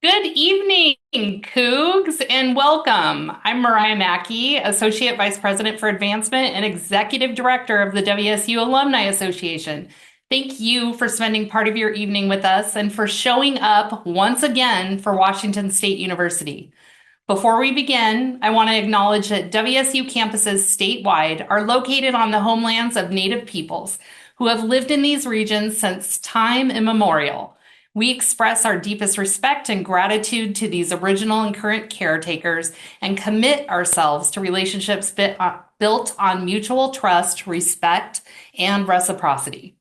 Good evening, Cougs, and welcome. I'm Mariah Mackey, Associate Vice President for Advancement and Executive Director of the WSU Alumni Association. Thank you for spending part of your evening with us and for showing up once again for Washington State University. Before we begin, I want to acknowledge that WSU campuses statewide are located on the homelands of Native peoples who have lived in these regions since time immemorial. We express our deepest respect and gratitude to these original and current caretakers and commit ourselves to relationships built on mutual trust, respect, and reciprocity.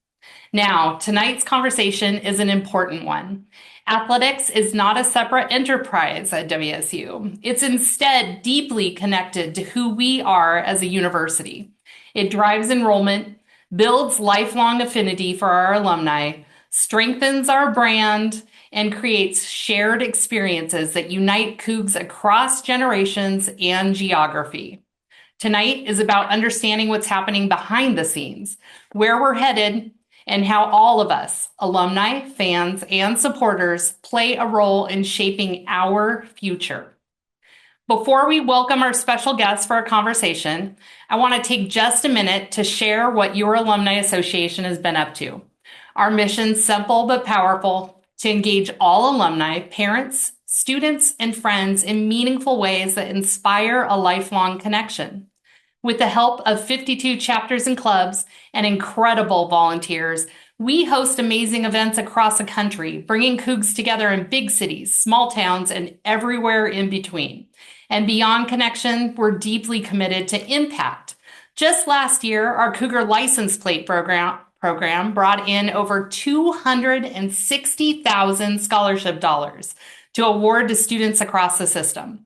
Now, tonight's conversation is an important one. Athletics is not a separate enterprise at WSU. It's instead deeply connected to who we are as a university. It drives enrollment, builds lifelong affinity for our alumni, strengthens our brand, and creates shared experiences that unite Cougs across generations and geography. Tonight is about understanding what's happening behind the scenes, where we're headed, and how all of us, alumni, fans, and supporters, play a role in shaping our future. Before we welcome our special guests for our conversation, I want to take just a minute to share what your Alumni Association has been up to. Our mission's simple but powerful: to engage all alumni, parents, students, and friends in meaningful ways that inspire a lifelong connection. With the help of 52 chapters and clubs and incredible volunteers, we host amazing events across the country, bringing Cougs together in big cities, small towns, and everywhere in between. And beyond connection, we're deeply committed to impact. Just last year, our Cougar license plate program brought in over 260,000 scholarship dollars to award to students across the system.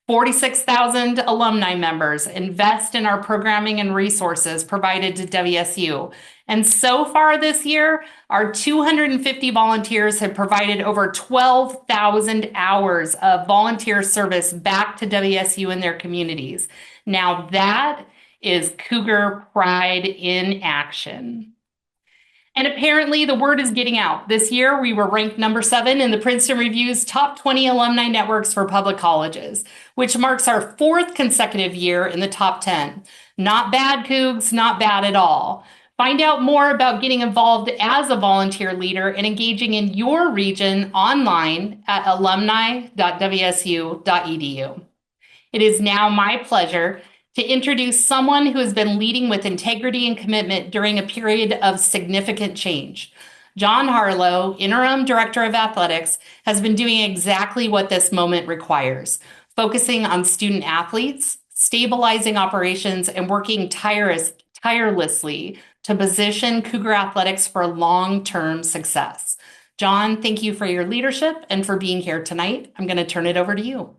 46,000 alumni members invest in our programming and resources provided to WSU. And so far this year, our 250 volunteers have provided over 12,000 hours of volunteer service back to WSU and their communities. Now that is Cougar pride in action. And apparently the word is getting out. This year, we were ranked number 7 in the Princeton Review's top 20 alumni networks for public colleges, which marks our 4th consecutive year in the top 10. Not bad, Cougs, not bad at all. Find out more about getting involved as a volunteer leader and engaging in your region online at alumni.wsu.edu. It is now my pleasure to introduce someone who has been leading with integrity and commitment during a period of significant change. John Harlow, Interim Director of Athletics, has been doing exactly what this moment requires, focusing on student athletes, stabilizing operations, and working tirelessly to position Cougar Athletics for long-term success. John, thank you for your leadership and for being here tonight. I'm going to turn it over to you.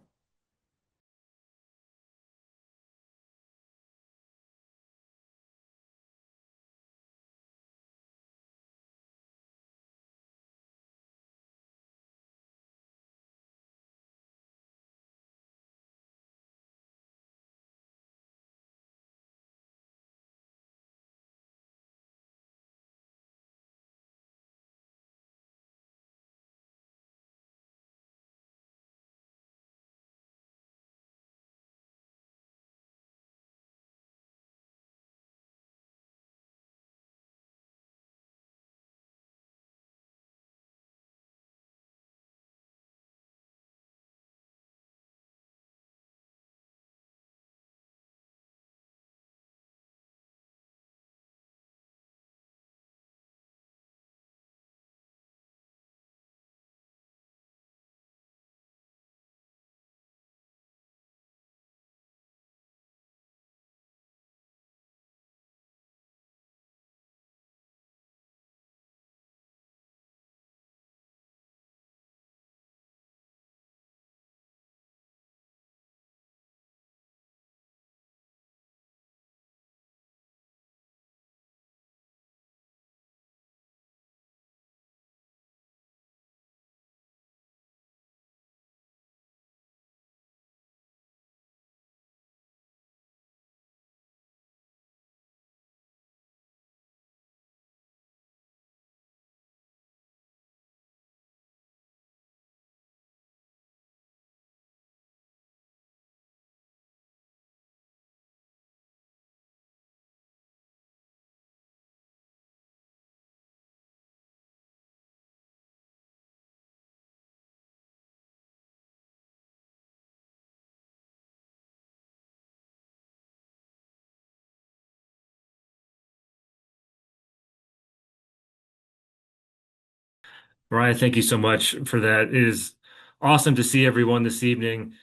Ryan, thank you so much for that. It is awesome to see everyone this evening.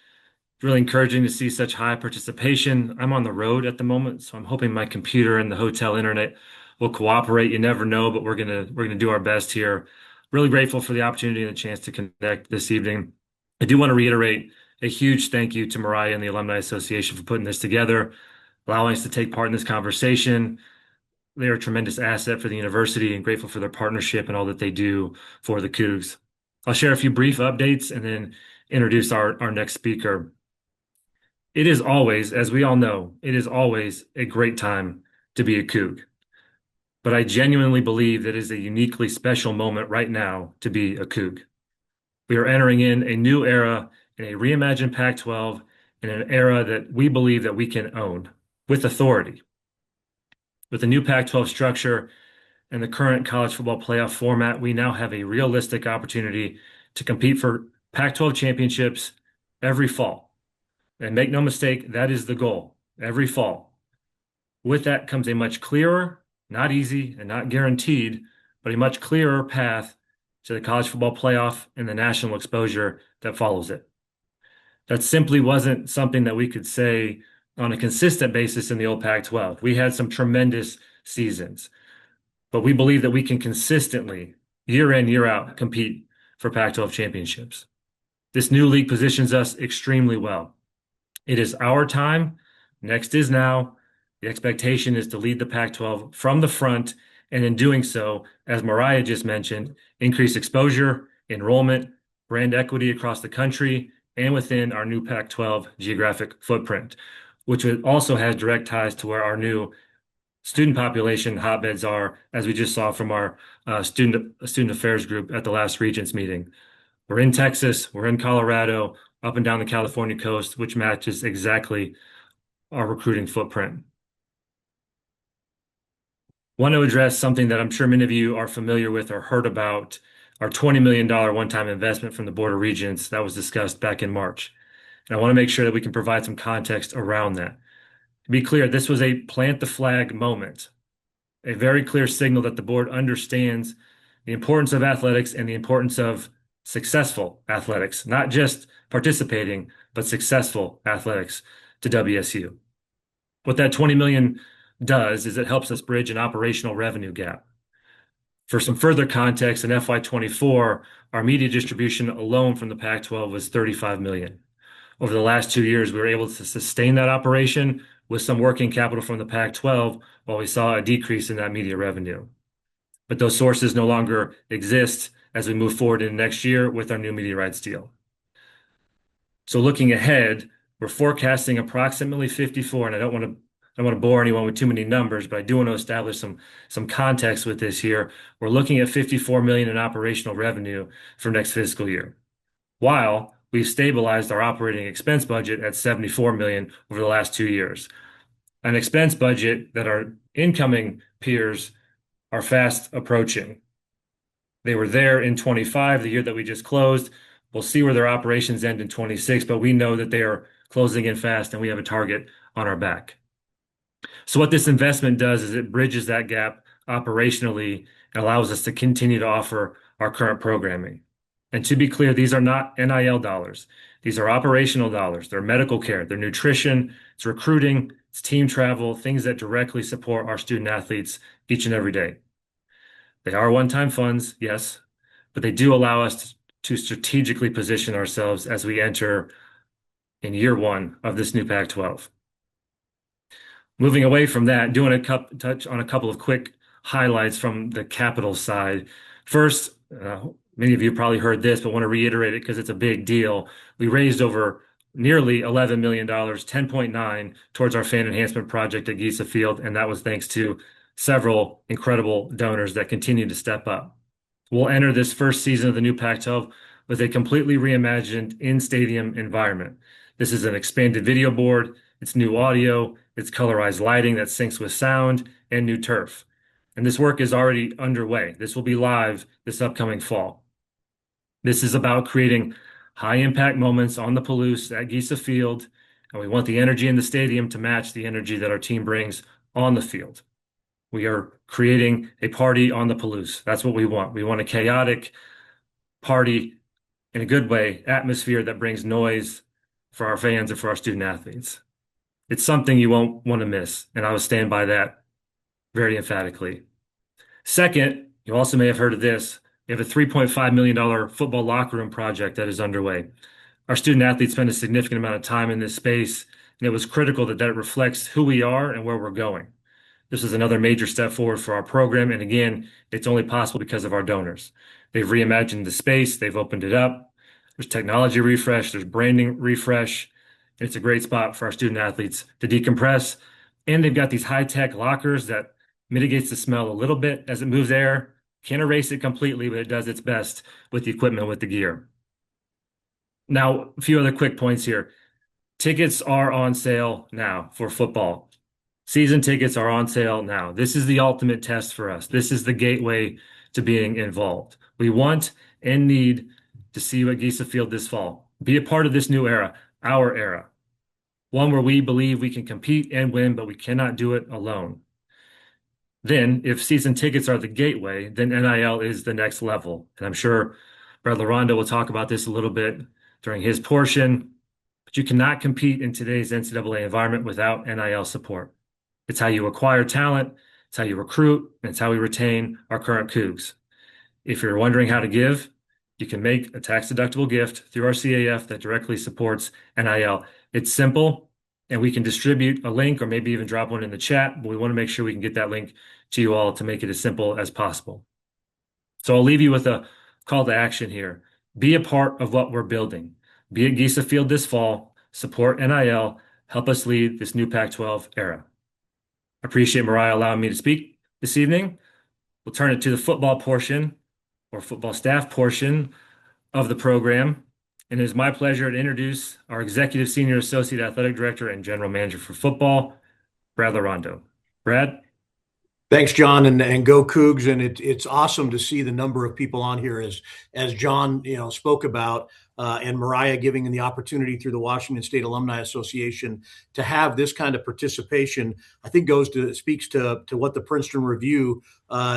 It's really encouraging to see such high participation. I'm on the road at the moment, so I'm hoping my computer and the hotel internet will cooperate. You never know, but we're gonna do our best here. Really grateful for the opportunity and the chance to connect this evening. I do want to reiterate a huge thank you to Mariah and the Alumni Association for putting this together, allowing us to take part in this conversation. They are a tremendous asset for the university and grateful for their partnership and all that they do for the Cougs. I'll share a few brief updates and then introduce our next speaker. It is always, as we all know, it is always a great time to be a Coug. But I genuinely believe that it is a uniquely special moment right now to be a Coug. We are entering in a new era in a reimagined Pac-12 in an era that we believe that we can own with authority. With the new Pac-12 structure, and the current college football playoff format, we now have a realistic opportunity to compete for Pac-12 championships every fall. And make no mistake, that is the goal every fall. With that comes a much clearer, not easy and not guaranteed, but a much clearer path to the college football playoff and the national exposure that follows it. That simply wasn't something that we could say on a consistent basis in the old Pac-12. We had some tremendous seasons, but we believe that we can consistently, year in, year out, compete for Pac-12 championships. This new league positions us extremely well. It is our time. Next is now. The expectation is to lead the Pac-12 from the front, and in doing so, as Mariah just mentioned, increase exposure, enrollment, brand equity across the country and within our new Pac-12 geographic footprint, which also has direct ties to where our new student population hotbeds are, as we just saw from our student affairs group at the last Regents meeting. We're in Texas, we're in Colorado, up and down the California coast, which matches exactly our recruiting footprint. Want to address something that I'm sure many of you are familiar with or heard about, our $20 million one-time investment from the Board of Regents that was discussed back in March. And I want to make sure that we can provide some context around that. To be clear, this was a plant the flag moment, a very clear signal that the board understands the importance of athletics and the importance of successful athletics, not just participating, but successful athletics to WSU. What that 20 million does is it helps us bridge an operational revenue gap. For some further context, in FY24, our media distribution alone from the Pac-12 was 35 million. Over the last 2 years, we were able to sustain that operation with some working capital from the Pac-12 while we saw a decrease in that media revenue. But those sources no longer exist as we move forward into next year with our new media rights deal. So looking ahead, we're forecasting approximately 54, and I don't want to bore anyone with too many numbers, but I do want to establish some context with this here. We're looking at 54 million in operational revenue for next fiscal year, while we've stabilized our operating expense budget at 74 million over the last 2 years. An expense budget that our incoming peers are fast approaching. They were there in 25, the year that we just closed. We'll see where their operations end in 26, but we know that they are closing in fast and we have a target on our back. So what this investment does is it bridges that gap operationally and allows us to continue to offer our current programming. And to be clear, these are not NIL dollars. These are operational dollars. They're medical care, they're nutrition, it's recruiting, it's team travel, things that directly support our student athletes each and every day. They are one-time funds, yes, but they do allow us to strategically position ourselves as we enter in year one of this new Pac-12. Moving away from that, doing touch on a couple of quick highlights from the capital side. First, many of you probably heard this, but want to reiterate it because it's a big deal. We raised over nearly $11 million, 10.9 towards our fan enhancement project at Giesa Field, and that was thanks to several incredible donors that continue to step up. We'll enter this first season of the new Pac-12 with a completely reimagined in-stadium environment. This is an expanded video board, it's new audio, it's colorized lighting that syncs with sound, and new turf. And this work is already underway. This will be live this upcoming fall. This is about creating high impact moments on the Palouse at Giesa Field, and we want the energy in the stadium to match the energy that our team brings on the field. We are creating a party on the Palouse. That's what we want. We want a chaotic, party, in a good way, atmosphere that brings noise for our fans and for our student athletes. It's something you won't want to miss, and I will stand by that very emphatically. Second, you also may have heard of this. We have a $3.5 million football locker room project that is underway. Our student athletes spend a significant amount of time in this space, and it was critical that it reflects who we are and where we're going. This is another major step forward for our program, and again, it's only possible because of our donors. They've reimagined the space, they've opened it up. There's technology refresh, there's branding refresh. It's a great spot for our student athletes to decompress, and they've got these high-tech lockers that mitigates the smell a little bit as it moves air. Can't erase it completely, but it does its best with the equipment, with the gear. Now, a few other quick points here. Tickets are on sale now for football. Season tickets are on sale now. This is the ultimate test for us. This is the gateway to being involved. We want and need to see you at Giesa Field this fall. Be a part of this new era, our era, one where we believe we can compete and win, but we cannot do it alone. Then, if season tickets are the gateway, then NIL is the next level. And I'm sure Brad Laronda will talk about this a little bit during his portion, but you cannot compete in today's NCAA environment without NIL support. It's how you acquire talent, it's how you recruit, and it's how we retain our current Cougs. If you're wondering how to give, you can make a tax-deductible gift through our CAF that directly supports NIL. It's simple, and we can distribute a link or maybe even drop one in the chat, but we want to make sure we can get that link to you all to make it as simple as possible. So I'll leave you with a call to action here. Be a part of what we're building. Be at Giesa Field this fall, support NIL, help us lead this new Pac-12 era. I appreciate Mariah allowing me to speak this evening. We'll turn it to the football portion or football staff portion of the program. And it is my pleasure to introduce our Executive Senior Associate Athletic Director and General Manager for Football, Brad Larondo. Brad? Thanks, John, and go Cougs. And it's awesome to see the number of people on here as John spoke about, and Mariah giving the opportunity through the Washington State Alumni Association to have this kind of participation. I think speaks to what the Princeton Review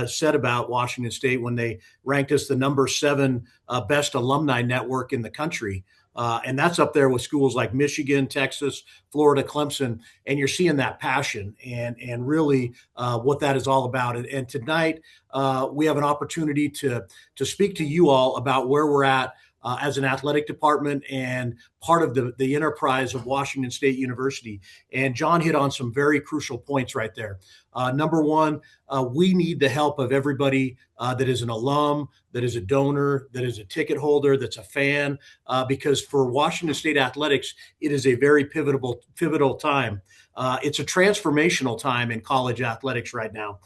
said about Washington State when they ranked us the number 7 best alumni network in the country. And that's up there with schools like Michigan, Texas, Florida, Clemson. And you're seeing that passion and really what that is all about. And tonight we have an opportunity to speak to you all about where we're at as an athletic department and part of the enterprise of Washington State University. And John hit on some very crucial points right there. Number one, we need the help of everybody that is an alum, that is a donor, that is a ticket holder, that's a fan, because for Washington State athletics, it is a very pivotal time. It's a transformational time in college athletics right now.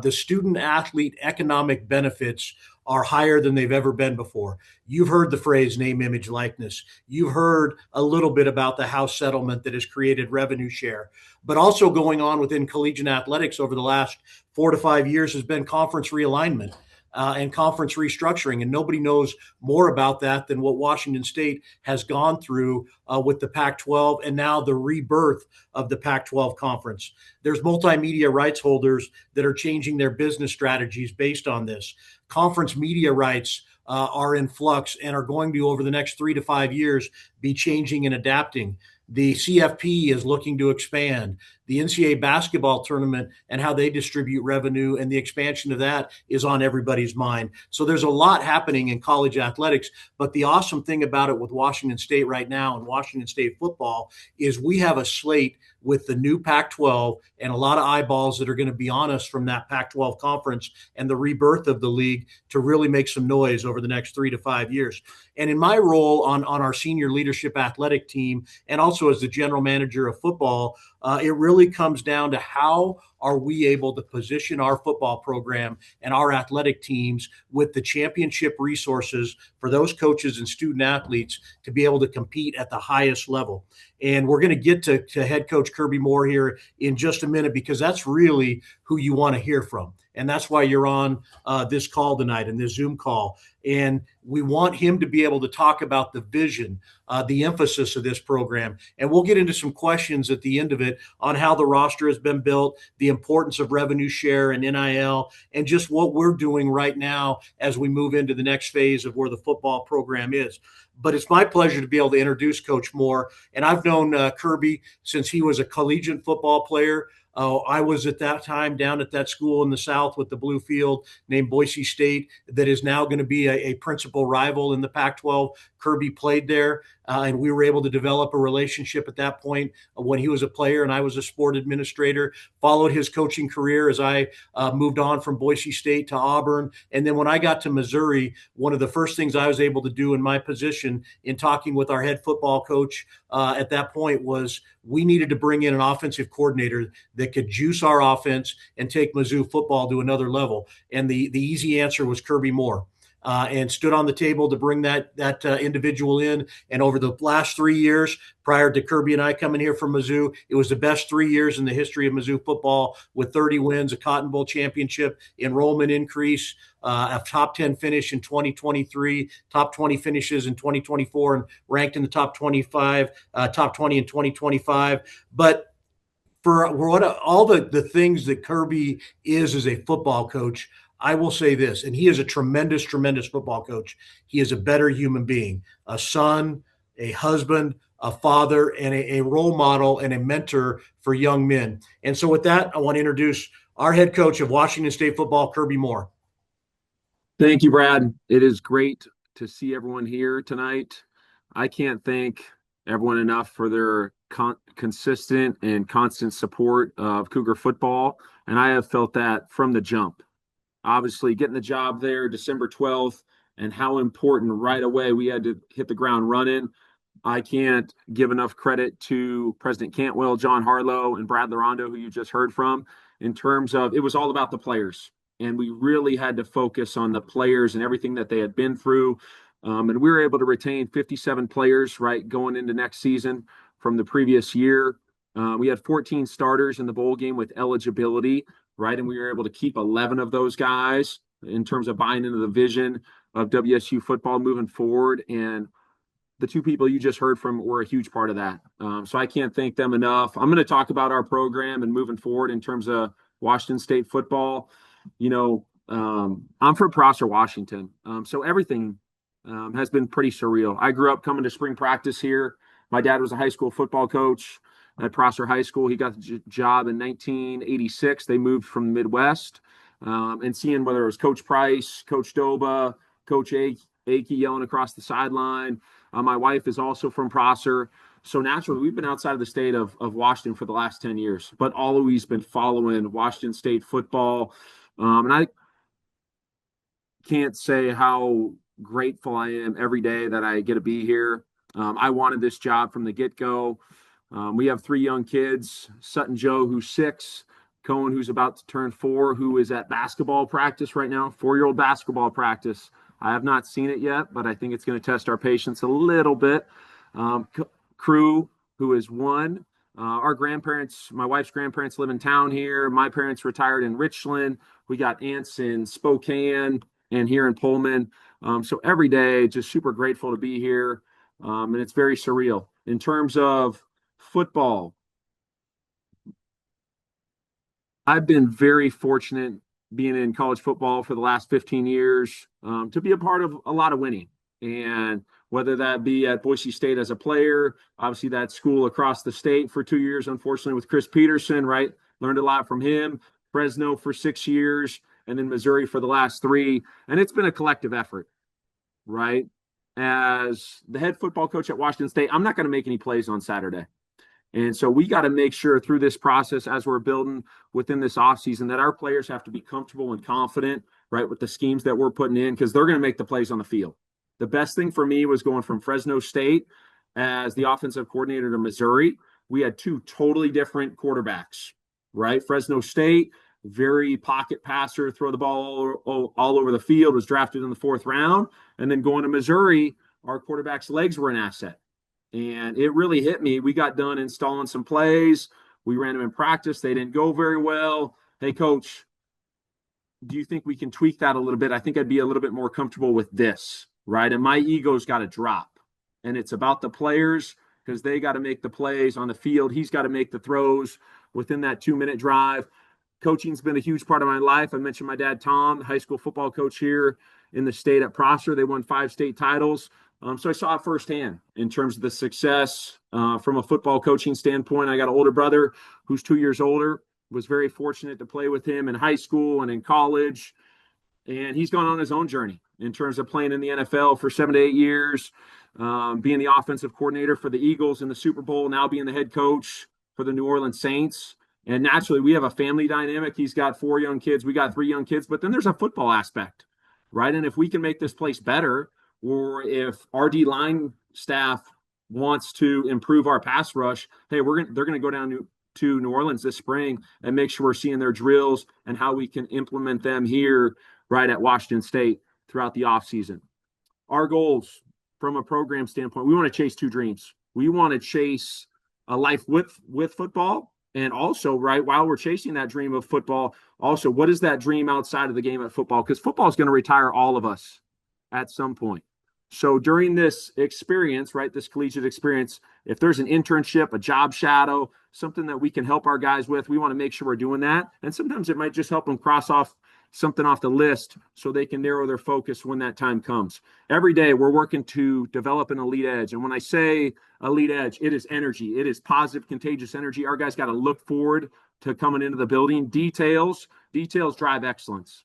The student athlete economic benefits are higher than they've ever been before. You've heard the phrase name, image, likeness. You've heard a little bit about the House settlement that has created revenue share. But also going on within collegiate athletics over the last 4 to 5 years has been conference realignment. And conference restructuring. And nobody knows more about that than what Washington State has gone through with the Pac-12 and now the rebirth of the Pac-12 conference. There's multimedia rights holders that are changing their business strategies based on this. Conference media rights are in flux and are going to, over the next 3 to 5 years, be changing and adapting. The CFP is looking to expand. The NCAA basketball tournament and how they distribute revenue and the expansion of that is on everybody's mind. So there's a lot happening in college athletics. But the awesome thing about it with Washington State right now and Washington State football is we have a slate with the new Pac-12 and a lot of eyeballs that are going to be on us from that Pac-12 conference and the rebirth of the league to really make some noise over the next 3 to 5 years. And in my role on our senior leadership athletic team and also as the general manager of football, it really comes down to how are we able to position our football program and our athletic teams with the championship resources for those coaches and student athletes to be able to compete at the highest level. And we're going to get to head coach Kirby Moore here in just a minute because that's really who you want to hear from. And that's why you're on this call tonight and this Zoom call. And we want him to be able to talk about the vision, the emphasis of this program. And we'll get into some questions at the end of it bit on how the roster has been built, the importance of revenue share and NIL, and just what we're doing right now as we move into the next phase of where the football program is. But it's my pleasure to be able to introduce Coach Moore. And I've known Kirby since he was a collegiate football player. I was at that time down at that school in the South with the blue field named Boise State that is now going to be a principal rival in the Pac-12. Kirby played there, and we were able to develop a relationship at that point when he was a player and I was a sport administrator. Followed his coaching career as I moved on from Boise State to Auburn. And then when I got to Missouri, one of the first things I was able to do in my position in talking with our head football coach at that point was we needed to bring in an offensive coordinator that could juice our offense and take Mizzou football to another level. And the easy answer was Kirby Moore. And stood on the table to bring that individual in. And over the last 3 years, prior to Kirby and I coming here from Mizzou, it was the best 3 years in the history of Mizzou football with 30 wins, a Cotton Bowl championship, enrollment increase, a top 10 finish in 2023, top 20 finishes in 2024, and ranked in the top 25, top 20 in 2025. But for what all the things that Kirby is as a football coach, I will say this, and he is a tremendous, tremendous football coach. He is a better human being, a son, a husband, a father, and a role model and a mentor for young men. And so with that, I want to introduce our head coach of Washington State football, Kirby Moore. Thank you, Brad. It is great to see everyone here tonight. I can't thank everyone enough for their consistent and constant support of Cougar football, and I have felt that from the jump. Obviously, getting the job there December 12th and how important right away we had to hit the ground running. I can't give enough credit to President Cantwell, John Harlow, and Brad Larondo, who you just heard from, in terms of it was all about the players. And we really had to focus on the players and everything that they had been through. And we were able to retain 57 players, right, going into next season from the previous year. We had 14 starters in the bowl game with eligibility, right? And we were able to keep 11 of those guys in terms of buying into the vision of WSU football moving forward. And the two people you just heard from were a huge part of that. So I can't thank them enough. I'm going to talk about our program and moving forward in terms of Washington State football. You know, I'm from Prosser, Washington. So everything has been pretty surreal. I grew up coming to spring practice here. My dad was a high school football coach at Prosser High School. He got the job in 1986. They moved from the Midwest. And seeing whether it was Coach Price, Coach Doba, Coach Akey yelling across the sideline. My wife is also from Prosser. So naturally, we've been outside of the state of Washington for the last 10 years, but always been following Washington State football. And I can't say how grateful I am every day that I get to be here. I wanted this job from the get-go. We have 3 young kids, Sutton Joe, who's 6, Cohen, who's about to turn 4, who is at basketball practice right now, 4-year-old basketball practice. I have not seen it yet, but I think it's going to test our patience a little bit. Crew, who is 1. Our grandparents, my wife's grandparents live in town here. My parents retired in Richland. We got aunts in Spokane and here in Pullman. So every day, just super grateful to be here. And it's very surreal. In terms of football, I've been very fortunate being in college football for the last 15 years to be a part of a lot of winning. And whether that be at Boise State as a player, obviously that school across the state for 2 years, unfortunately, with Chris Peterson, right? Learned a lot from him. Fresno for 6 years, and then Missouri for the last 3. And it's been a collective effort, right? As the head football coach at Washington State, I'm not going to make any plays on Saturday. And so we got to make sure through this process as we're building within this offseason that our players have to be comfortable and confident, right, with the schemes that we're putting in because they're going to make the plays on the field. The best thing for me was going from Fresno State as the offensive coordinator to Missouri. We had 2 totally different quarterbacks, right? Fresno State, very pocket passer, throw the ball all over the field, was drafted in the 4th round. And then going to Missouri, our quarterback's legs were an asset. And it really hit me. We got done installing some plays. We ran them in practice. They didn't go very well. Hey, coach, do you think we can tweak that a little bit? I think I'd be a little bit more comfortable with this, right? And my ego's got to drop. And it's about the players because they got to make the plays on the field. He's got to make the throws within that 2-minute drive. Coaching's been a huge part of my life. I mentioned my dad, Tom, high school football coach here in the state at Prosser. They won 5 state titles. So I saw it firsthand in terms of the success from a football coaching standpoint. I got an older brother who's 2 years older, was very fortunate to play with him in high school and in college. And he's gone on his own journey in terms of playing in the NFL for 7 to 8 years, being the offensive coordinator for the Eagles in the Super Bowl, now being the head coach for the New Orleans Saints. And naturally, we have a family dynamic. He's got 4 young kids. We got 3 young kids. But then there's a football aspect, right? And if we can make this place better, or if our D line staff wants to improve our pass rush, hey, they're going to go down to New Orleans this spring and make sure we're seeing their drills and how we can implement them here right at Washington State throughout the offseason. Our goals from a program standpoint, we want to chase 2 dreams. We want to chase a life with football. And also, right, while we're chasing that dream of football, also, what is that dream outside of the game of football? Because football is going to retire all of us at some point. So during this experience, right, this collegiate experience, if there's an internship, a job shadow, something that we can help our guys with, we want to make sure we're doing that. And sometimes it might just help them cross off something off the list so they can narrow their focus when that time comes. Every day we're working to develop an elite edge. And when I say elite edge, it is energy. It is positive, contagious energy. Our guys got to look forward to coming into the building. Details drive excellence.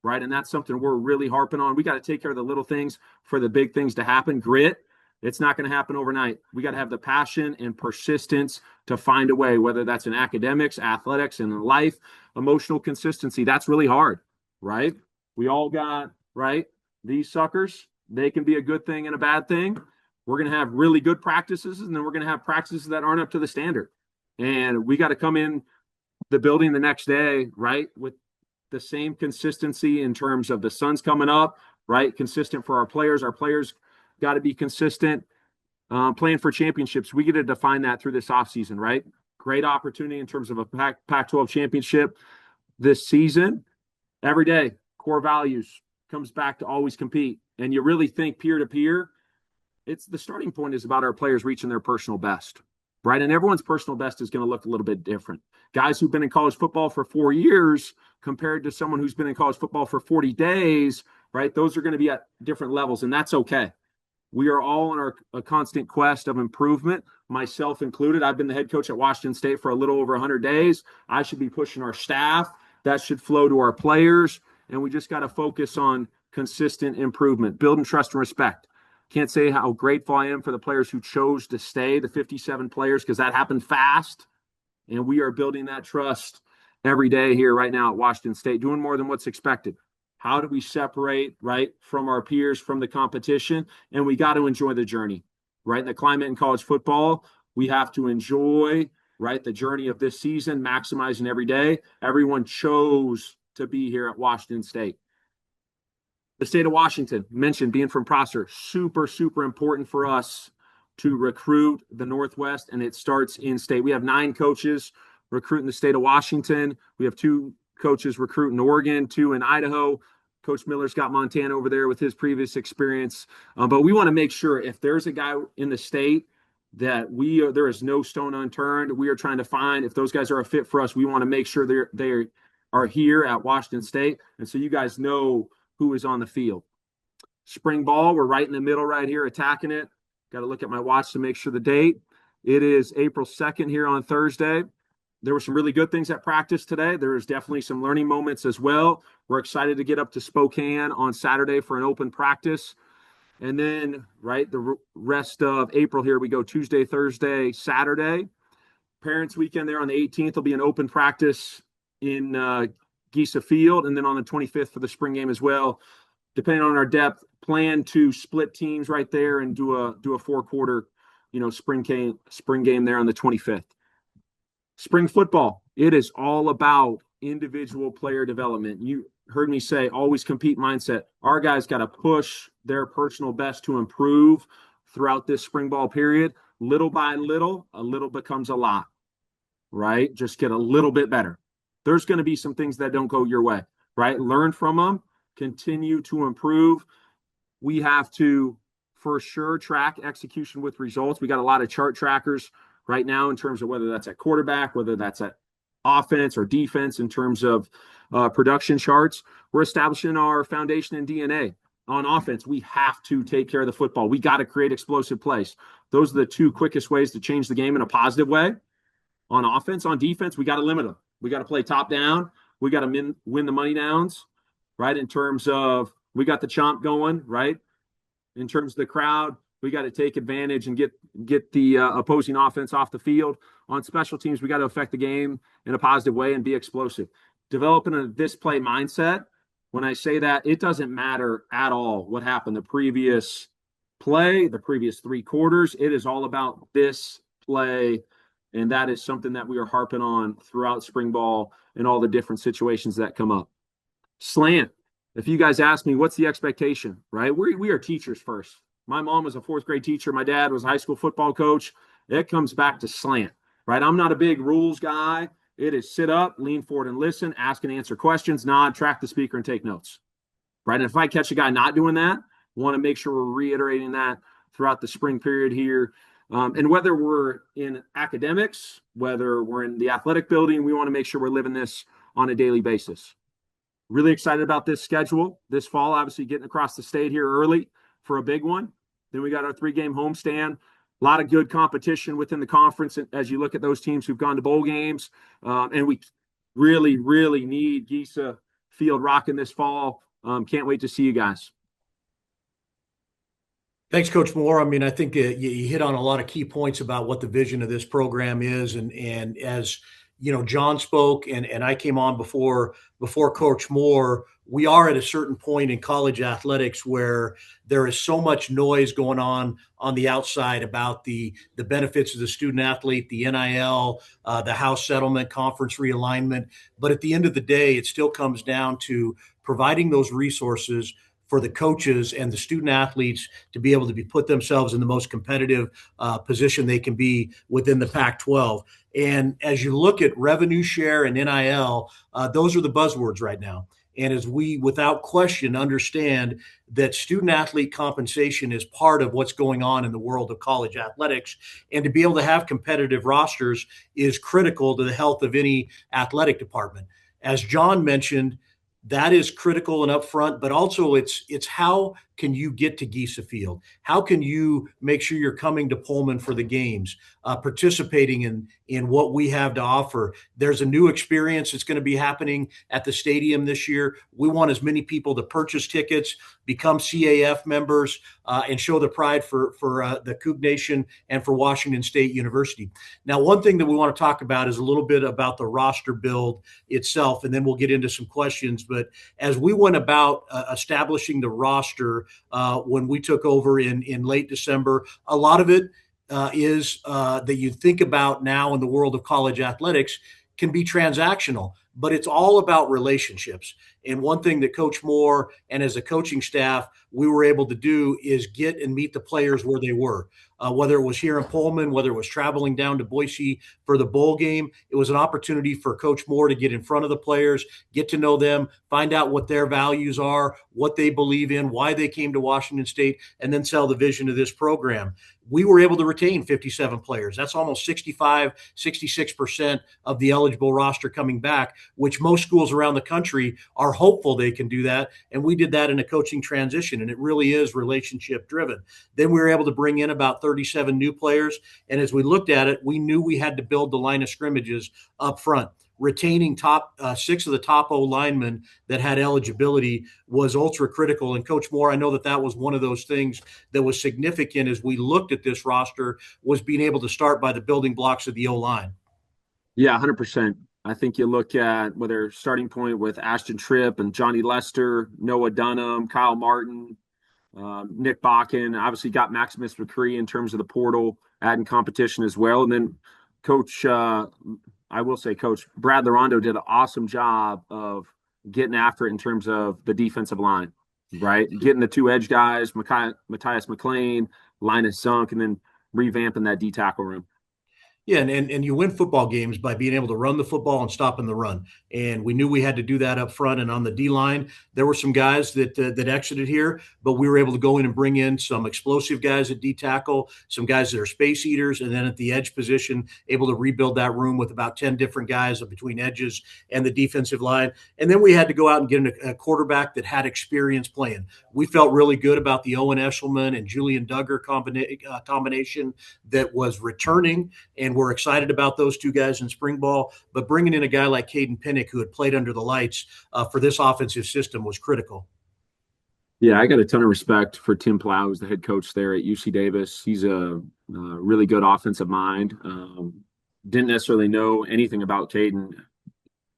Right. And that's something we're really harping on. We got to take care of the little things for the big things to happen. Grit, it's not going to happen overnight. We got to have the passion and persistence to find a way, whether that's in academics, athletics, and in life. Emotional consistency, that's really hard. Right. We all got, right, these suckers. They can be a good thing and a bad thing. We're going to have really good practices, and then we're going to have practices that aren't up to the standard. And we got to come in the building the next day, right, with the same consistency in terms of the sun's coming up, right? Consistent for our players. Our players got to be consistent, playing for championships. We get to define that through this offseason, right? Great opportunity in terms of a Pac-12 championship this season. Every day, core values comes back to always compete. And you really think peer-to-peer, it's the starting point is about our players reaching their personal best, right? And everyone's personal best is going to look a little bit different. Guys who've been in college football for 4 years compared to someone who's been in college football for 40 days, right? Those are going to be at different levels, and that's okay. We are all on a constant quest of improvement, myself included. I've been the head coach at Washington State for a little over 100 days. I should be pushing our staff. That should flow to our players, and we just got to focus on consistent improvement, building trust and respect. Can't say how grateful I am for the players who chose to stay, the 57 players, because that happened fast. And we are building that trust every day here right now at Washington State, doing more than what's expected. How do we separate, right, from our peers, from the competition? And we got to enjoy the journey, right? In the climate in college football, we have to enjoy, right, the journey of this season, maximizing every day. Everyone chose to be here at Washington State. The state of Washington, mentioned being from Prosser, super, super important for us to recruit the Northwest, and it starts in state. We have 9 coaches recruiting the state of Washington. We have 2 coaches recruiting Oregon, 2 in Idaho. Coach Miller's got Montana over there with his previous experience. But we want to make sure if there's a guy in the state that there is no stone unturned. We are trying to find if those guys are a fit for us. We want to make sure they are here at Washington State. And so you guys know who is on the field. Spring ball, we're right in the middle right here, attacking it. Got to look at my watch to make sure the date. It is April 2nd here on Thursday. There were some really good things at practice today. There is definitely some learning moments as well. We're excited to get up to Spokane on Saturday for an open practice. And then, right, the rest of April here, we go Tuesday, Thursday, Saturday. Parents Weekend there on the 18th will be an open practice in Gisa Field. And then on the 25th for the spring game as well. Depending on our depth, plan to split teams right there and do a 4-quarter, spring game there on the 25th. Spring football, it is all about individual player development. You heard me say always compete mindset. Our guys got to push their personal best to improve throughout this spring ball period. Little by little, a little becomes a lot, right? Just get a little bit better. There's going to be some things that don't go your way, right? Learn from them. Continue to improve. We have to for sure track execution with results. We got a lot of chart trackers right now in terms of whether that's at quarterback, whether that's at offense or defense in terms of production charts. We're establishing our foundation and DNA. On offense, we have to take care of the football. We got to create explosive plays. Those are the two quickest ways to change the game in a positive way. On offense, on defense, we got to limit them. We got to play top down. We got to win the money downs, right? In terms of we got the chomp going, right? In terms of the crowd, we got to take advantage and get the opposing offense off the field. On special teams, we got to affect the game in a positive way and be explosive. Developing a this play mindset. When I say that, it doesn't matter at all what happened the previous play, the previous 3 quarters. It is all about this play, and that is something that we are harping on throughout spring ball and all the different situations that come up. Slant. If you guys ask me, what's the expectation, right? We are teachers first. My mom was a 4th grade teacher. My dad was a high school football coach. It comes back to slant, right? I'm not a big rules guy. It is sit up, lean forward and listen, ask and answer questions, nod, track the speaker, and take notes, right? And if I catch a guy not doing that, want to make sure we're reiterating that throughout the spring period here. And whether we're in academics, whether we're in the athletic building, we want to make sure we're living this on a daily basis. Really excited about this schedule this fall, obviously getting across the state here early for a big one. Then we got our 3-game homestand. A lot of good competition within the conference as you look at those teams who've gone to bowl games. And we really, really need Giesa Field rocking this fall. Can't wait to see you guys. Thanks, Coach Moore. I mean, I think you hit on a lot of key points about what the vision of this program is. And as you know, John spoke and I came on before Coach Moore. We are at a certain point in college athletics where there is so much noise going on the outside about the benefits of the student athlete, the NIL, the House settlement, conference realignment. But at the end of the day, it still comes down to providing those resources for the coaches and the student athletes to be able to put themselves in the most competitive position they can be within the Pac-12. And as you look at revenue share and NIL, those are the buzzwords right now. And as we, without question, understand that student athlete compensation is part of what's going on in the world of college athletics, and to be able to have competitive rosters is critical to the health of any athletic department. As John mentioned, that is critical and upfront, but also it's how can you get to Giesa Field? How can you make sure you're coming to Pullman for the games, participating in what we have to offer? There's a new experience that's going to be happening at the stadium this year. We want as many people to purchase tickets, become CAF members, and show the pride for the Coug Nation and for Washington State University. Now, one thing that we want to talk about is a little bit about the roster build itself, and then we'll get into some questions. But as we went about establishing the roster when we took over in late December, a lot of it is that you think about now in the world of college athletics can be transactional, but it's all about relationships. And one thing that Coach Moore and as a coaching staff, we were able to do is get and meet the players where they were, whether it was here in Pullman, whether it was traveling down to Boise for the bowl game. It was an opportunity for Coach Moore to get in front of the players, get to know them, find out what their values are, what they believe in, why they came to Washington State, and then sell the vision of this program. We were able to retain 57 players. That's almost 65, 66% of the eligible roster coming back, which most schools around the country are hopeful they can do that. And we did that in a coaching transition, and it really is relationship driven. Then we were able to bring in about 37 new players. And as we looked at it, we knew we had to build the line of scrimmages up front. Retaining top 6 of the top O linemen that had eligibility was ultra critical. And Coach Moore, I know that was one of those things that was significant as we looked at this roster, was being able to start by the building blocks of the O line. Yeah, 100%. I think you look at whether starting point with Ashton Tripp and Johnny Lester, Noah Dunham, Kyle Martin, Nick Bakken, obviously got Maximus McCree in terms of the portal, adding competition as well. And then Coach I will say Coach Brad Larondo did an awesome job of getting after it in terms of the defensive line, right? Getting the 2 edge guys, Matthias McLean, Linus Zunk, and then revamping that D tackle room. Yeah, and you win football games by being able to run the football and stopping the run. And we knew we had to do that up front. And on the D line, there were some guys that exited here, but we were able to go in and bring in some explosive guys at D tackle, some guys that are space eaters, and then at the edge position, able to rebuild that room with about 10 different guys between edges and the defensive line. And then we had to go out and get a quarterback that had experience playing. We felt really good about the Owen Eshelman and Julian Duggar combination that was returning, and we're excited about those two guys in spring ball. But bringing in a guy like Caden Pinnick, who had played under the lights for this offensive system, was critical. Yeah, I got a ton of respect for Tim Plow, who's the head coach there at UC Davis. He's a really good offensive mind. Didn't necessarily know anything about Caden.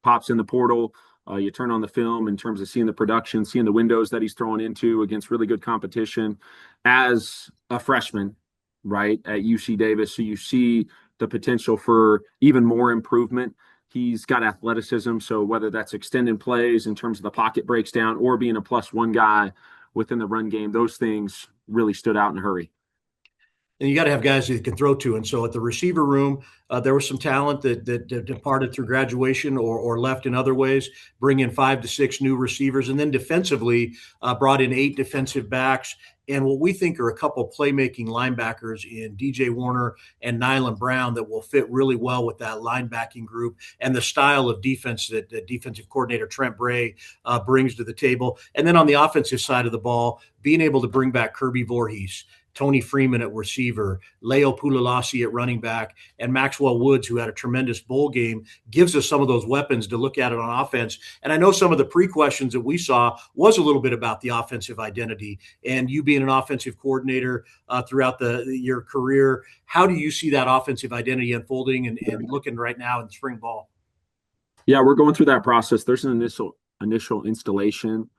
Pops in the portal. You turn on the film in terms of seeing the production, seeing the windows that he's throwing into against really good competition as a freshman, right, at UC Davis. So you see the potential for even more improvement. He's got athleticism, so whether that's extending plays in terms of the pocket breaks down or being a +1 guy within the run game, those things really stood out in a hurry. And you got to have guys that can throw to. And so at the receiver room, there was some talent that departed through graduation or left in other ways. Bring in 5 to 6 new receivers, and then defensively brought in 8 defensive backs. And what we think are a couple playmaking linebackers in DJ Warner and Nylan Brown that will fit really well with that linebacking group and the style of defense that defensive coordinator Trent Bray brings to the table. And then on the offensive side of the ball, being able to bring back Kirby Voorhees, Tony Freeman at receiver, Leo Pulalasi at running back, and Maxwell Woods, who had a tremendous bowl game, gives us some of those weapons to look at it on offense. And I know some of the pre-questions that we saw was a little bit about the offensive identity. And you being an offensive coordinator throughout your career, how do you see that offensive identity unfolding and looking right now in spring ball? Yeah, we're going through that process. There's an initial installation.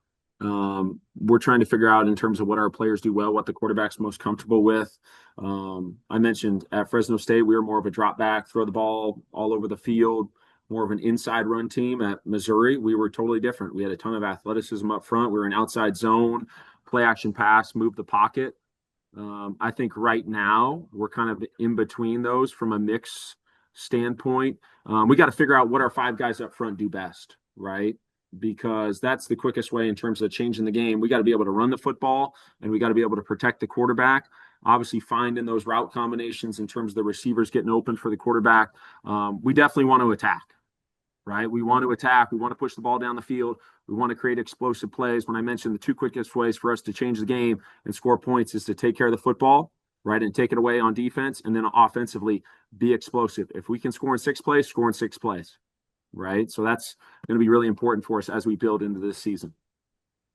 We're trying to figure out in terms of what our players do well, what the quarterback's most comfortable with. I mentioned at Fresno State, we were more of a drop back, throw the ball all over the field, more of an inside run team. At Missouri, we were totally different. We had a ton of athleticism up front. We were an outside zone, play action pass, move the pocket. I think right now we're kind of in between those from a mix standpoint. We got to figure out what our 5 guys up front do best, right? Because that's the quickest way in terms of changing the game. We got to be able to run the football, and we got to be able to protect the quarterback. Obviously, finding those route combinations in terms of the receivers getting open for the quarterback. We definitely want to attack, right? We want to attack. We want to push the ball down the field. We want to create explosive plays. When I mentioned the 2 quickest ways for us to change the game and score points is to take care of the football, right, and take it away on defense, and then offensively be explosive. If we can score in 6 plays, score in 6 plays. Right. So that's going to be really important for us as we build into this season.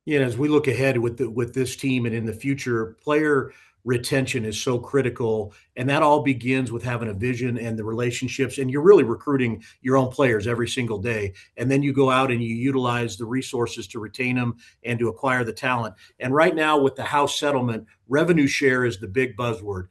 Yeah, as we look ahead with this team and in the future, player retention is so critical, and that all begins with having a vision and the relationships, and you're really recruiting your own players every single day, and then you go out and you utilize the resources to retain them and to acquire the talent. And right now with the House settlement, revenue share is the big buzzword.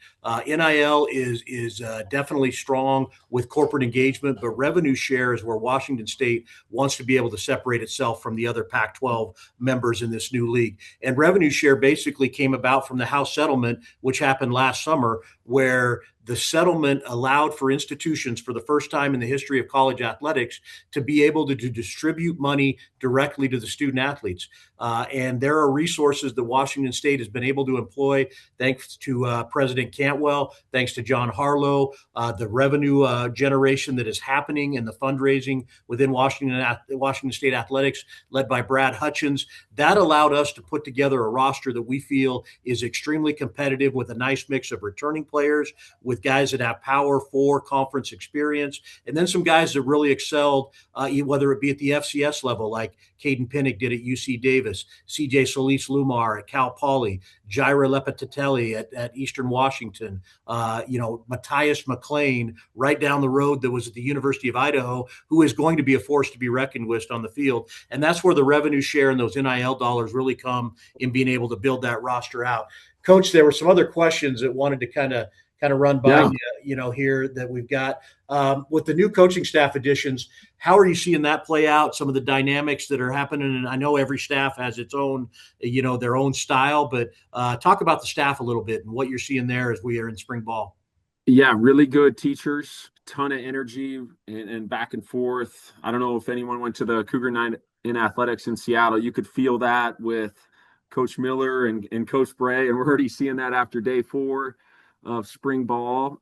NIL is definitely strong with corporate engagement, but revenue share is where Washington State wants to be able to separate itself from the other Pac-12 members in this new league. And revenue share basically came about from the House settlement, which happened last summer, where the settlement allowed for institutions for the first time in the history of college athletics to be able to distribute money directly to the student athletes. And there are resources that Washington State has been able to employ thanks to President Cantwell, thanks to John Harlow, the revenue generation that is happening and the fundraising within Washington State athletics led by Brad Hutchins. That allowed us to put together a roster that we feel is extremely competitive with a nice mix of returning players, with guys that have Power 4 conference experience, and then some guys that really excelled, whether it be at the FCS level, like Caden Pinnick did at UC Davis, CJ Solis-Lumar at Cal Poly, Jaira Lepetatelli at Eastern Washington, Matthias McLean right down the road that was at the University of Idaho, who is going to be a force to be reckoned with on the field. And that's where the revenue share and those NIL dollars really come in being able to build that roster out. Coach, there were some other questions that wanted to kind of run by you here that we've got with the new coaching staff additions. How are you seeing that play out? Some of the dynamics that are happening, and I know every staff has its own, their own style. But talk about the staff a little bit and what you're seeing there as we are in spring ball. Yeah, really good teachers, ton of energy and back and forth. I don't know if anyone went to the Cougar Night in Athletics in Seattle. You could feel that with Coach Miller and Coach Bray, and we're already seeing that after day 4 of spring ball.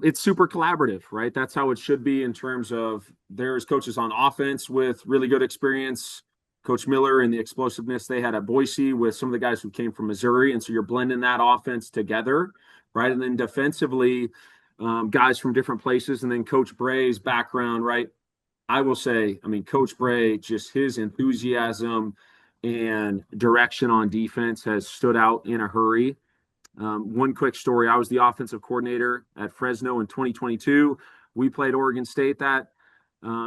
It's super collaborative, right? That's how it should be in terms of there's coaches on offense with really good experience. Coach Miller and the explosiveness they had at Boise with some of the guys who came from Missouri. And so you're blending that offense together, right? And then defensively, guys from different places, and then Coach Bray's background, right? I will say, I mean, Coach Bray, just his enthusiasm and direction on defense has stood out in a hurry. One quick story: I was the offensive coordinator at Fresno in 2022. We played Oregon State that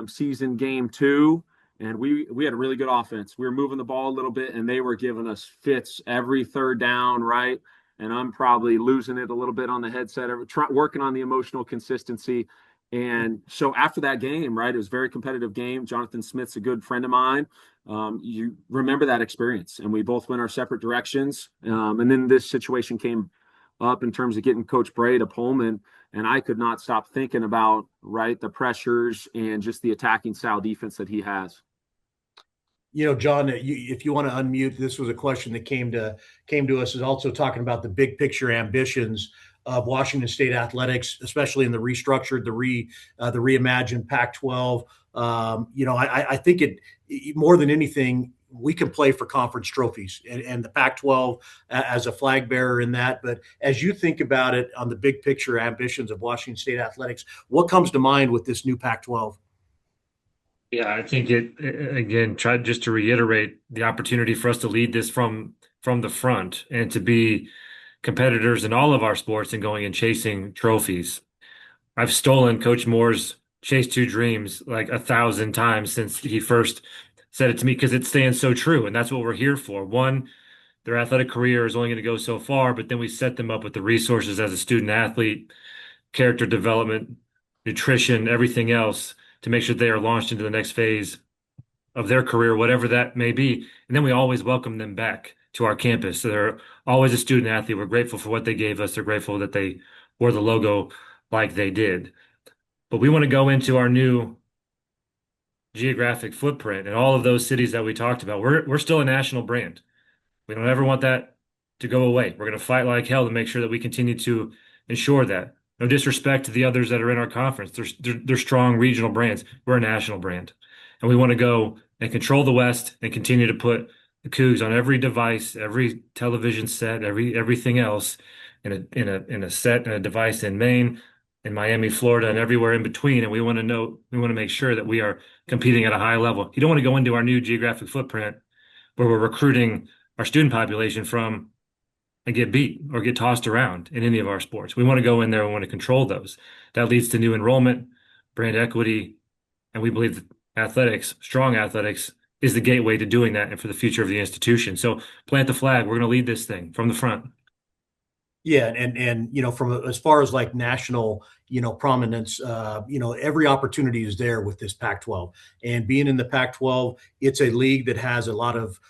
season game 2, and we had a really good offense. We were moving the ball a little bit, and they were giving us fits every third down, right? And I'm probably losing it a little bit on the headset, working on the emotional consistency. And so after that game, right, it was a very competitive game. Jonathan Smith's a good friend of mine. You remember that experience, and we both went our separate directions. And then this situation came up in terms of getting Coach Bray to Pullman, and I could not stop thinking about, right, the pressures and just the attacking style defense that he has. John, if you want to unmute, this was a question that came to us, is also talking about the big picture ambitions of Washington State athletics, especially in the restructured, the reimagined Pac-12. I think more than anything, we can play for conference trophies, and the Pac-12 as a flag bearer in that. But as you think about it on the big picture ambitions of Washington State athletics, what comes to mind with this new Pac-12? Yeah, I think again, try just to reiterate the opportunity for us to lead this from the front and to be competitors in all of our sports and going and chasing trophies. I've stolen Coach Moore's Chase Two Dreams like 1,000 times since he first said it to me because it stands so true, and that's what we're here for. One, their athletic career is only going to go so far, but then we set them up with the resources as a student athlete, character development, nutrition, everything else to make sure they are launched into the next phase of their career, whatever that may be. And then we always welcome them back to our campus. So they're always a student athlete. We're grateful for what they gave us. They're grateful that they wore the logo like they did. But we want to go into our new geographic footprint and all of those cities that we talked about. We're still a national brand. We don't ever want that to go away. We're going to fight like hell to make sure that we continue to ensure that. No disrespect to the others that are in our conference. They're strong regional brands. We're a national brand. And we want to go and control the West and continue to put the Cougs on every device, every television set, everything else in a set and a device in Maine, in Miami, Florida, and everywhere in between. And we want to make sure that we are competing at a high level. You don't want to go into our new geographic footprint where we're recruiting our student population from and get beat or get tossed around in any of our sports. We want to go in there and want to control those. That leads to new enrollment, brand equity, and we believe that athletics, strong athletics, is the gateway to doing that and for the future of the institution. So plant the flag. We're going to lead this thing from the front. Yeah, and from as far as like national, prominence, every opportunity is there with this Pac-12. And being in the Pac-12, it's a league that has a lot of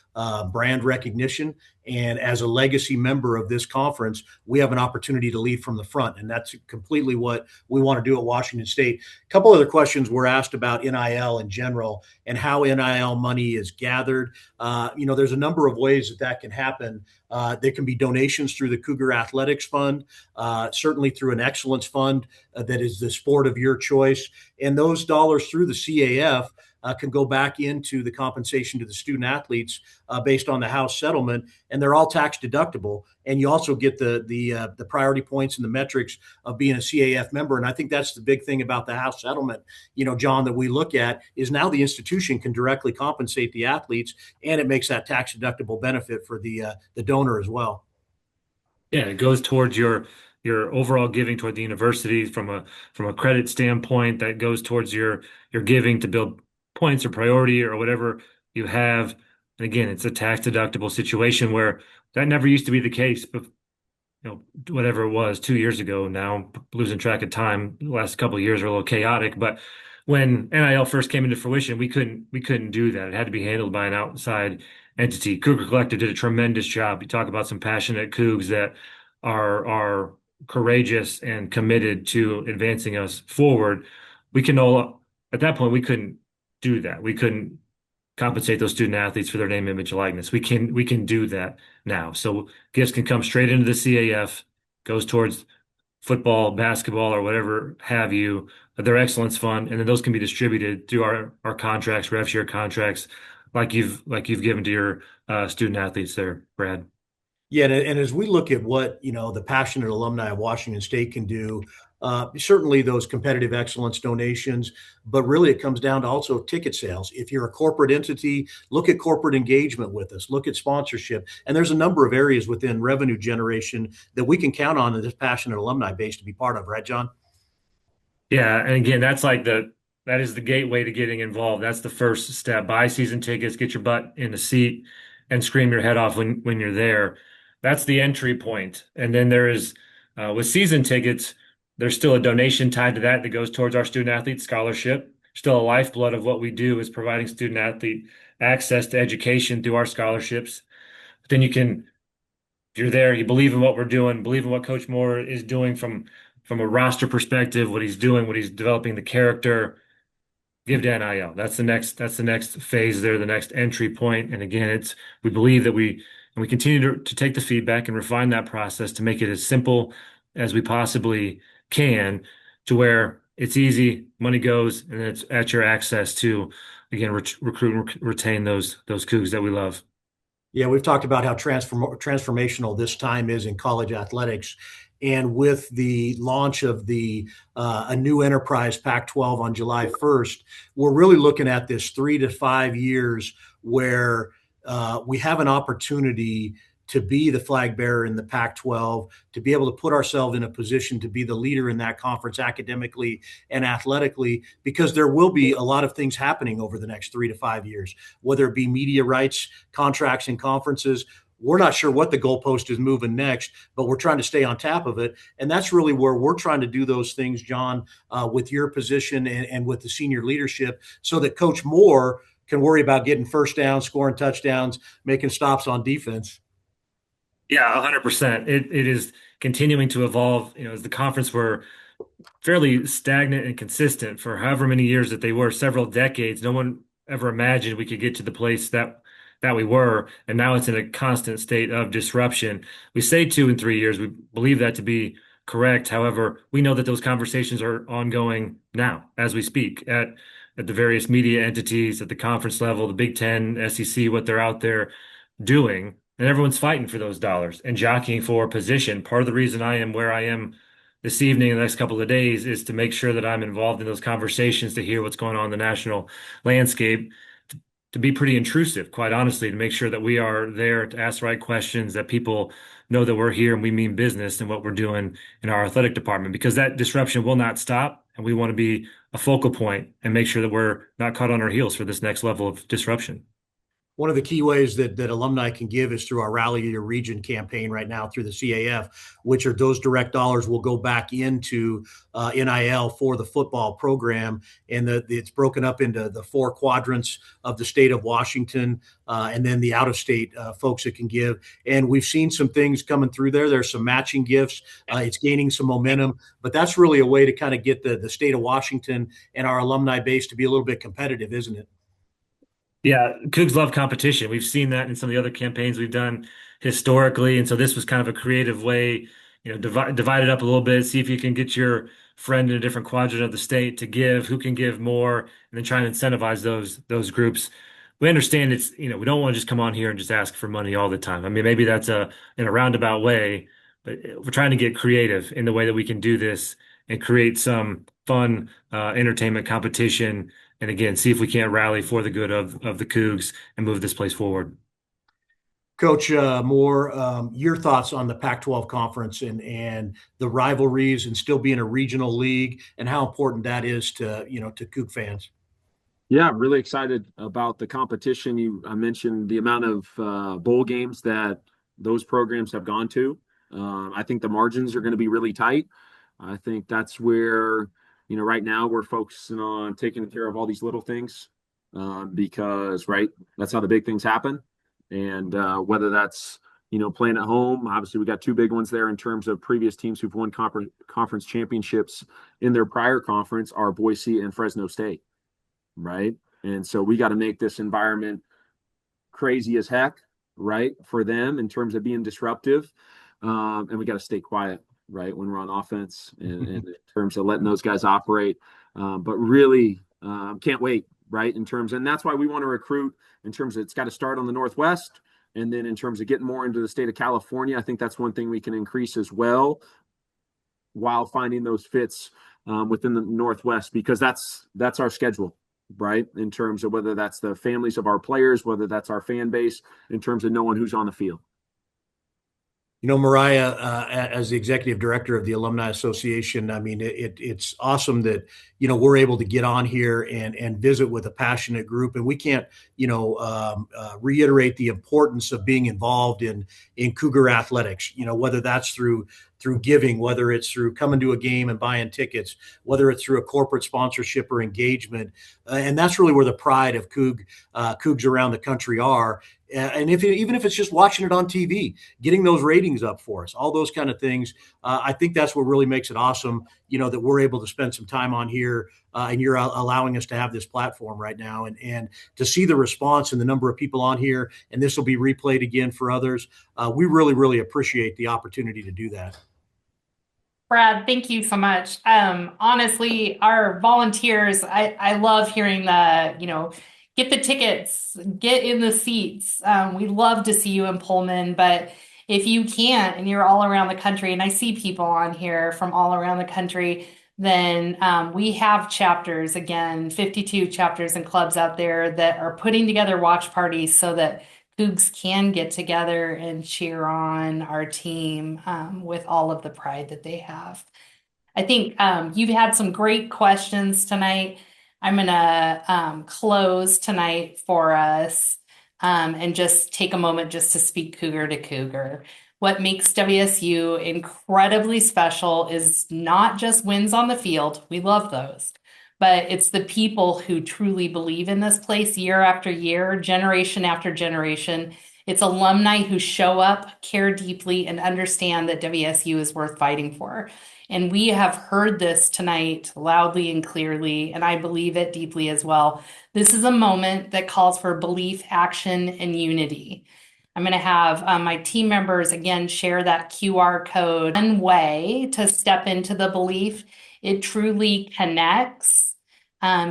brand recognition. And as a legacy member of this conference, we have an opportunity to lead from the front, and that's completely what we want to do at Washington State. A couple other questions were asked about NIL in general and how NIL money is gathered. There's a number of ways that can happen. There can be donations through the Cougar Athletics Fund, certainly through an excellence fund that is the sport of your choice. And those dollars through the CAF can go back into the compensation to the student athletes based on the House settlement, and they're all tax deductible. And you also get the priority points and the metrics of being a CAF member. And I think that's the big thing about the House settlement, John, that we look at is now the institution can directly compensate the athletes, and it makes that tax deductible benefit for the donor as well. Yeah, it goes towards your overall giving toward the university from a credit standpoint. That goes towards your giving to build points or priority or whatever you have. And again, it's a tax deductible situation where that never used to be the case. But whatever it was 2 years ago now, losing track of time. The last couple of years are a little chaotic. But when NIL first came into fruition, we couldn't do that. It had to be handled by an outside entity. Cougar Collective did a tremendous job. You talk about some passionate Cougs that are courageous and committed to advancing us forward, we can no, at that point, we couldn't do that. We couldn't compensate those student athletes for their name, image, likeness. We can do that now. So gifts can come straight into the CAF, goes towards football, basketball, or whatever have you, their excellence fund, and then those can be distributed through our contracts, rev share contracts, like you've given to your student athletes there, Brad. Yeah, and as we look at what the passionate alumni of Washington State can do, certainly those competitive excellence donations, but really it comes down to also ticket sales. If you're a corporate entity, look at corporate engagement with us, look at sponsorship, and there's a number of areas within revenue generation that we can count on in this passionate alumni base to be part of, right, John? Yeah, and again, that is the gateway to getting involved. That's the first step. Buy season tickets, get your butt in the seat, and scream your head off when you're there. That's the entry point. And then there is with season tickets, there's still a donation tied to that goes towards our student athlete scholarship. Still a lifeblood of what we do is providing student athlete access to education through our scholarships. But then if you're there, you believe in what we're doing, believe in what Coach Moore is doing from a roster perspective, what he's doing, what he's developing the character, give to NIL. That's the next phase there, the next entry point. And again, we believe that we continue to take the feedback and refine that process to make it as simple as we possibly can to where it's easy, money goes, and it's at your access to again recruit and retain those Cougs that we love. Yeah, we've talked about how transformational this time is in college athletics. And with the launch of the a new enterprise Pac-12 on July 1st, we're really looking at this 3 to 5 years where we have an opportunity to be the flag bearer in the Pac-12, to be able to put ourselves in a position to be the leader in that conference academically and athletically, because there will be a lot of things happening over the next 3 to 5 years, whether it be media rights, contracts, and conferences. We're not sure what the goalpost is moving next, but we're trying to stay on top of it. And that's really where we're trying to do those things, John, with your position and with the senior leadership, so that Coach Moore can worry about getting first downs, scoring touchdowns, making stops on defense. Yeah, 100%. It is continuing to evolve. As the conference were fairly stagnant and consistent for however many years that they were, several decades. No one ever imagined we could get to the place that we were, and now it's in a constant state of disruption. We say 2 and 3 years. We believe that to be correct. However, we know that those conversations are ongoing now as we speak at the various media entities at the conference level, the Big Ten, SEC, what they're out there doing. And everyone's fighting for those dollars and jockeying for a position. Part of the reason I am where I am this evening and the next couple of days is to make sure that I'm involved in those conversations to hear what's going on in the national landscape, to be pretty intrusive, quite honestly, to make sure that we are there to ask the right questions, that people know that we're here and we mean business in what we're doing in our athletic department, because that disruption will not stop. And we want to be a focal point and make sure that we're not caught on our heels for this next level of disruption. One of the key ways that alumni can give is through our Rally Your Region campaign right now through the CAF, which are those direct dollars will go back into NIL for the football program. And it's broken up into the 4 quadrants of the state of Washington, and then the out-of-state folks that can give. And we've seen some things coming through there. There's some matching gifts. It's gaining some momentum. But that's really a way to kind of get the state of Washington and our alumni base to be a little bit competitive, isn't it? Yeah, Cougs love competition. We've seen that in some of the other campaigns we've done historically, and so this was kind of a creative way, divide it up a little bit, see if you can get your friend in a different quadrant of the state to give, who can give more, and then try and incentivize those groups. We understand we don't want to just come on here and just ask for money all the time. I mean, maybe that's in a roundabout way, but we're trying to get creative in the way that we can do this and create some fun entertainment competition, and again, see if we can't rally for the good of the Cougs and move this place forward. Coach Moore, your thoughts on the Pac-12 conference and the rivalries and still being a regional league and how important that is to Coug fans. Yeah, I'm really excited about the competition. I mentioned the amount of bowl games that those programs have gone to. I think the margins are going to be really tight. I think that's where, right now we're focusing on taking care of all these little things because, right, that's how the big things happen. And whether that's, playing at home. Obviously, we got two big ones there in terms of previous teams who've won conference championships in their prior conference are Boise and Fresno State, right? And so we got to make this environment crazy as heck, right, for them in terms of being disruptive. And we got to stay quiet, right, when we're on offense and in terms of letting those guys operate. But really can't wait, right, in terms, and that's why we want to recruit in terms of it's got to start on the Northwest. And then in terms of getting more into the state of California, I think that's one thing we can increase as well while finding those fits within the Northwest, because that's our schedule, right? In terms of whether that's the families of our players, whether that's our fan base, in terms of knowing who's on the field. Mariah, as the executive director of the Alumni Association, I mean, it's awesome that, we're able to get on here and visit with a passionate group. And we can't, reiterate the importance of being involved in Cougar athletics, whether that's through giving, whether it's through coming to a game and buying tickets, whether it's through a corporate sponsorship or engagement. And that's really where the pride of Cougs around the country are. And even if it's just watching it on TV, getting those ratings up for us, all those kind of things, I think that's what really makes it awesome, that we're able to spend some time on here and you're allowing us to have this platform right now and to see the response and the number of people on here, and this will be replayed again for others. We really, really appreciate the opportunity to do that. Brad, thank you so much. Honestly, our volunteers, I love hearing get the tickets, get in the seats. We love to see you in Pullman, but if you can't and you're all around the country, and I see people on here from all around the country, then we have chapters, again, 52 chapters and clubs out there that are putting together watch parties so that Cougs can get together and cheer on our team with all of the pride that they have. I think you've had some great questions tonight. I'm going to close tonight for us and just take a moment just to speak Cougar to Cougar. What makes WSU incredibly special is not just wins on the field. We love those. But it's the people who truly believe in this place year after year, generation after generation. It's alumni who show up, care deeply, and understand that WSU is worth fighting for. And we have heard this tonight loudly and clearly, and I believe it deeply as well. This is a moment that calls for belief, action, and unity. I'm going to have my team members again share that QR code. One way to step into the belief, it truly connects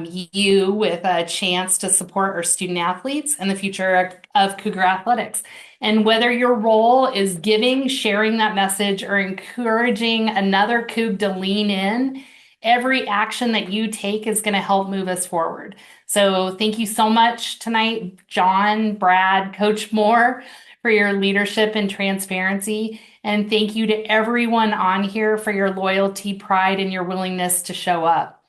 you with a chance to support our student athletes and the future of Cougar athletics. And whether your role is giving, sharing that message, or encouraging another Coug to lean in, every action that you take is going to help move us forward. So thank you so much tonight, John, Brad, Coach Moore, for your leadership and transparency. And thank you to everyone on here for your loyalty, pride, and your willingness to show up.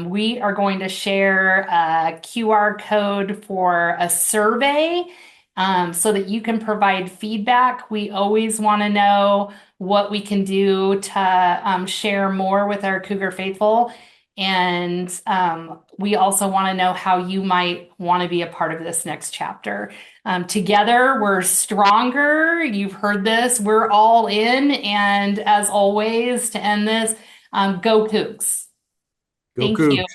We are going to share a QR code for a survey so that you can provide feedback. We always want to know what we can do to share more with our Cougar faithful. And we also want to know how you might want to be a part of this next chapter. Together, we're stronger. You've heard this. We're all in. And as always, to end this, go Cougs. Go Thank Cougs. you.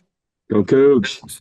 Go Cougs.